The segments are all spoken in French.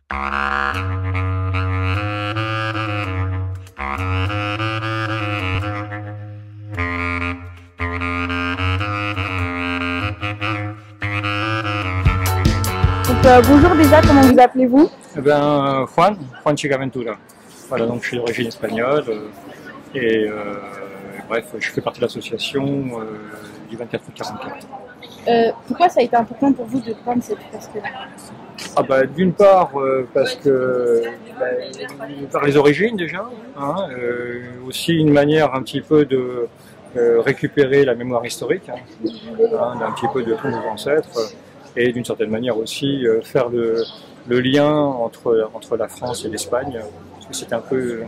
Bonjour déjà, comment vous appelez-vous? Eh ben, Juan Chigaventura. Voilà, donc je suis d'origine espagnole et bref, je fais partie de l'association du 24 août 44. Pourquoi ça a été important pour vous de prendre cette fresque-là? Ah bah, d'une part parce que par les origines déjà, hein, aussi une manière un petit peu de récupérer la mémoire historique, un petit peu de tous nos ancêtres. Et d'une certaine manière aussi faire le lien entre la France et l'Espagne, parce que c'est un peu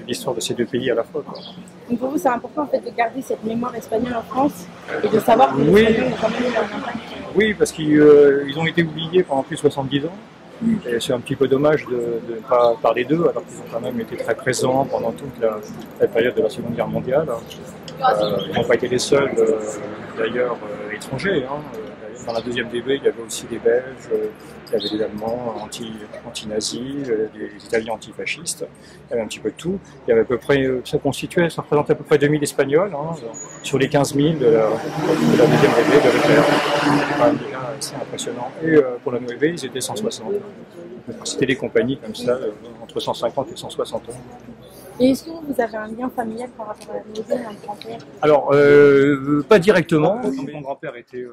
l'histoire de ces deux pays à la fois. Donc pour vous, c'est important en fait de garder cette mémoire espagnole en France et de savoir que l'Espagnol a quand même eu un impact. Oui, parce qu'ils ont été oubliés pendant plus de 70 ans. Et c'est un petit peu dommage de ne pas parler d'eux, alors qu'ils ont quand même été très présents pendant toute la période de la Seconde Guerre mondiale. Ils n'ont pas été les seuls, d'ailleurs, étrangers. Dans la deuxième DB, il y avait aussi des Belges, il y avait des Allemands anti-nazis, des Italiens antifascistes, il y avait un petit peu de tout. Il y avait à peu près, ça représentait à peu près 2000 Espagnols sur les 15 000 de la deuxième DB de l'EPR. C'est déjà assez impressionnant. Et pour la Noévé, ils étaient 160. C'était des compagnies comme ça, entre 150 et 160 ans. Et est-ce que vous avez un lien familial par rapport à la Noévé, un grand-père? Alors, pas directement. Mon grand-père était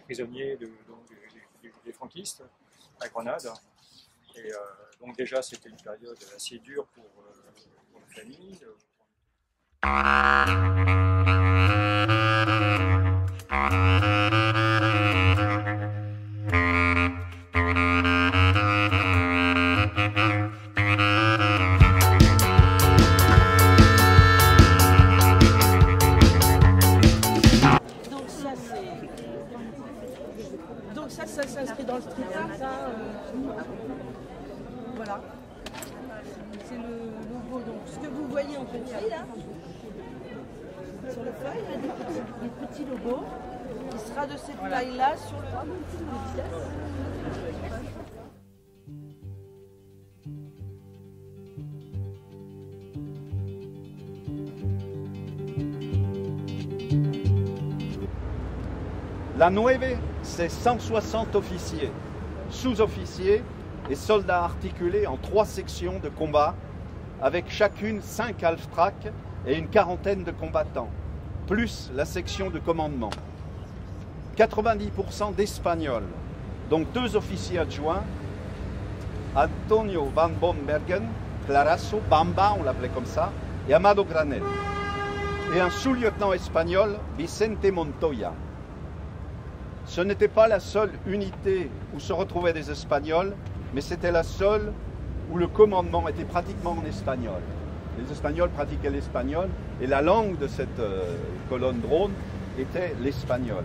prisonnier des franquistes à Grenade. Et donc déjà, c'était une période assez dure pour la famille. Ça s'inscrit dans le street art, ça. Voilà. C'est le logo. Donc, ce que vous voyez en petit là, sur le feuille, il y a des petits logos. Il sera de cette taille-là sur le visage. La Nueve, c'est 160 officiers, sous-officiers et soldats articulés en 3 sections de combat, avec chacune 5 half-tracks et une quarantaine de combattants, plus la section de commandement. 90% d'Espagnols, donc 2 officiers adjoints, Antonio Van Bombergen, Clarasso, Bamba, on l'appelait comme ça, et Amado Granel, et un sous-lieutenant espagnol, Vicente Montoya. Ce n'était pas la seule unité où se retrouvaient des Espagnols, mais c'était la seule où le commandement était pratiquement en espagnol. Les Espagnols pratiquaient l'espagnol et la langue de cette colonne drone était l'espagnol.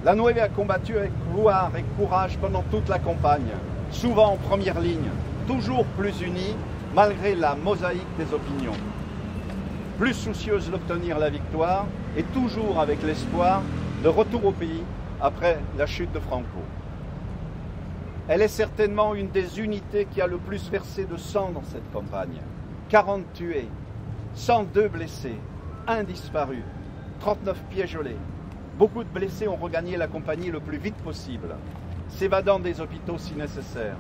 La Nueve a combattu avec gloire et courage pendant toute la campagne, souvent en première ligne, toujours plus unie malgré la mosaïque des opinions. Plus soucieuse d'obtenir la victoire et toujours avec l'espoir de retour au pays après la chute de Franco. Elle est certainement une des unités qui a le plus versé de sang dans cette campagne. 40 tués, 102 blessés, 1 disparu, 39 pieds gelés. Beaucoup de blessés ont regagné la compagnie le plus vite possible, s'évadant des hôpitaux si nécessaire.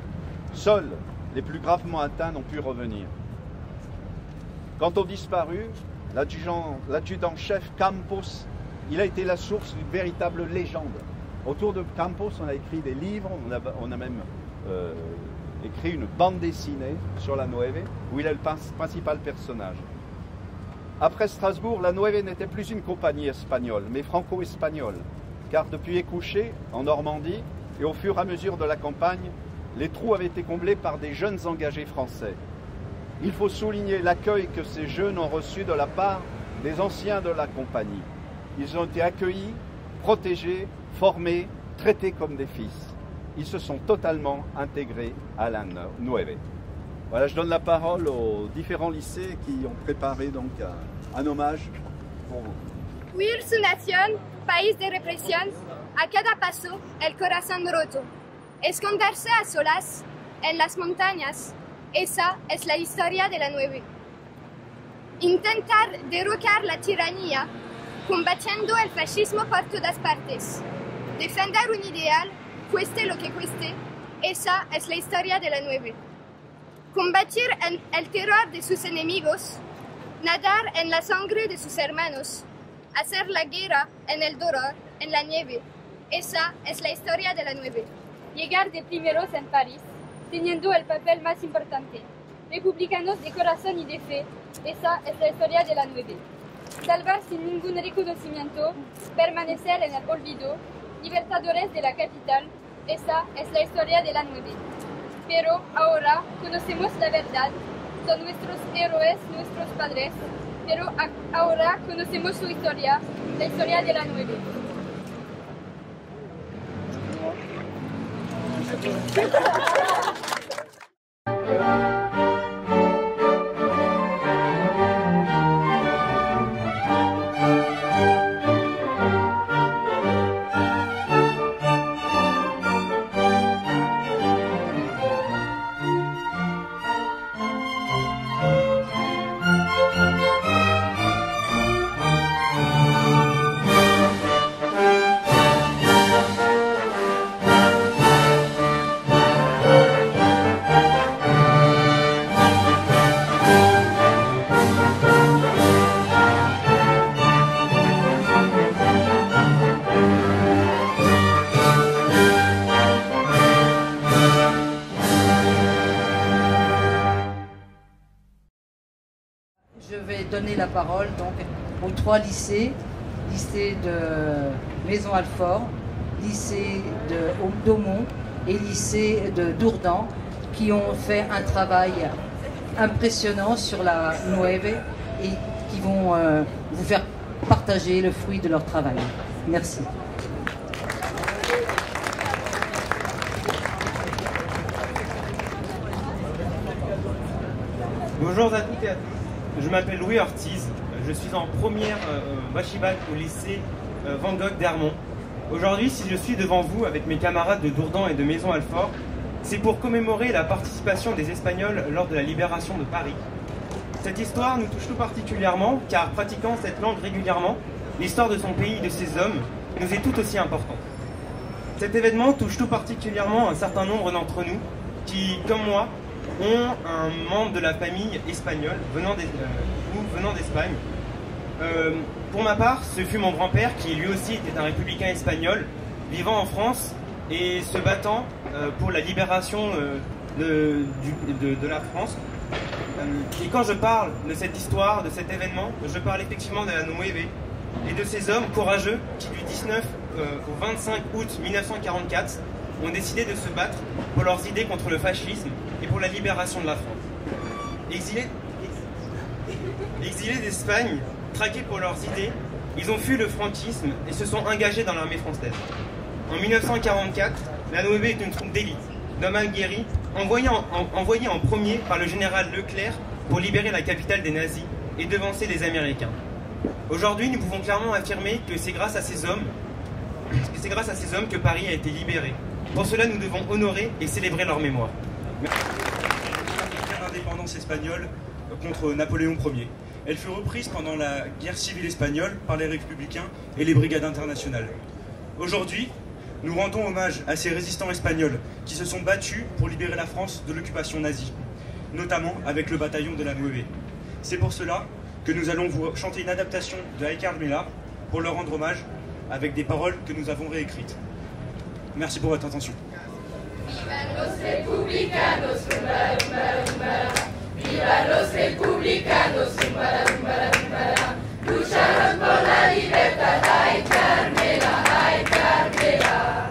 Seuls les plus gravement atteints n'ont pu revenir. Quant aux disparus, l'adjudant-chef Campos, il a été la source d'une véritable légende. Autour de Campos, on a écrit des livres, on a même écrit une bande dessinée sur la Nueve, où il est le principal personnage. Après Strasbourg, la Nueve n'était plus une compagnie espagnole, mais franco-espagnole, car depuis Écouché, en Normandie, et au fur et à mesure de la campagne, les trous avaient été comblés par des jeunes engagés français. Il faut souligner l'accueil que ces jeunes ont reçu de la part des anciens de la compagnie. Ils ont été accueillis, protégés, formés, traités comme des fils. Ils se sont totalement intégrés à la Nueve. Voilà, je donne la parole aux différents lycées qui ont préparé donc un hommage pour vous. Cuir su nación, país de represión, a cada paso el corazón roto. Esconderse a solas, en las montañas, esa es la historia de la 9. Intentar derrocar la tiranía combatiendo el fascismo por todas partes. Defender un ideal, cueste lo que cueste, esa es la historia de la 9. Combatir el terror de sus enemigos, nadar en la sangre de sus hermanos, hacer la guerra en el dolor, en la nieve, esa es la historia de la 9. Llegar de primeros en París, teniendo el papel más importante. Republicanos de corazón y de fe, esa es la historia de la 9. Salvar sin ningún reconocimiento, permanecer en el olvido, libertadores de la capital, esa es la historia de la 9. Pero ahora conocemos la verdad, son nuestros héroes, nuestros padres, pero ahora conocemos su historia, la historia de la 9. Je vais donner la parole donc aux 3 lycées, lycée de Maisons-Alfort, lycée de d'Aumont et lycée de Dourdan, qui ont fait un travail impressionnant sur la 9 et qui vont vous faire partager le fruit de leur travail. Merci. Bonjour à toutes et à tous. Je m'appelle Louis Ortiz, je suis en première Wachibac au lycée Van Gogh d'Hermont. Aujourd'hui, si je suis devant vous avec mes camarades de Dourdan et de Maisons-Alfort, c'est pour commémorer la participation des Espagnols lors de la libération de Paris. Cette histoire nous touche tout particulièrement car pratiquant cette langue régulièrement, l'histoire de son pays et de ses hommes nous est tout aussi importante. Cet événement touche tout particulièrement un certain nombre d'entre nous qui, comme moi, ont un membre de la famille espagnole venant d'Espagne. Pour ma part, ce fut mon grand-père qui lui aussi était un républicain espagnol vivant en France et se battant pour la libération de la France. Et quand je parle de cette histoire, de cet événement, je parle effectivement de la 9 et de ces hommes courageux qui du 19 au 25 août 1944 ont décidé de se battre pour leurs idées contre le fascisme et pour la libération de la France. Exilés d'Espagne, traqués pour leurs idées, ils ont fui le franquisme et se sont engagés dans l'armée française. En 1944, la 9 est une troupe d'élite, d'hommes aguerris, envoyés en premier par le général Leclerc pour libérer la capitale des nazis et devancer les Américains. Aujourd'hui, nous pouvons clairement affirmer que c'est grâce à ces hommes que Paris a été libéré. Pour cela, nous devons honorer et célébrer leur mémoire. L'indépendance espagnole contre Napoléon Ier. Elle fut reprise pendant la guerre civile espagnole par les républicains et les brigades internationales. Aujourd'hui, nous rendons hommage à ces résistants espagnols qui se sont battus pour libérer la France de l'occupation nazie, notamment avec le bataillon de la 9. C'est pour cela que nous allons vous chanter une adaptation de Ay Carmela pour leur rendre hommage avec des paroles que nous avons réécrites. Merci pour votre attention. Vivan los republicanos, rumbara, rumbara, rumbara. Vivan los republicanos, rumbara, rumbara, rumbara. Lucharon por la libertad, ay Carmela, ay Carmela.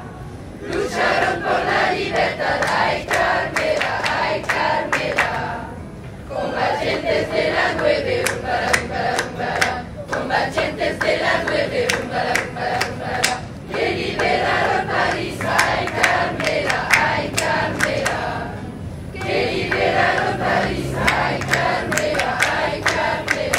Lucharon por la libertad, ay Carmela, ay Carmela. Combatientes de la 9, rumbara, rumbara, rumbara. Combatientes de la 9, rumbara, rumbara, rumbara. Que liberaron París, ay Carmela, ay Carmela. Que liberaron París, ay Carmela, ay Carmela.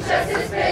muchas esperanzas.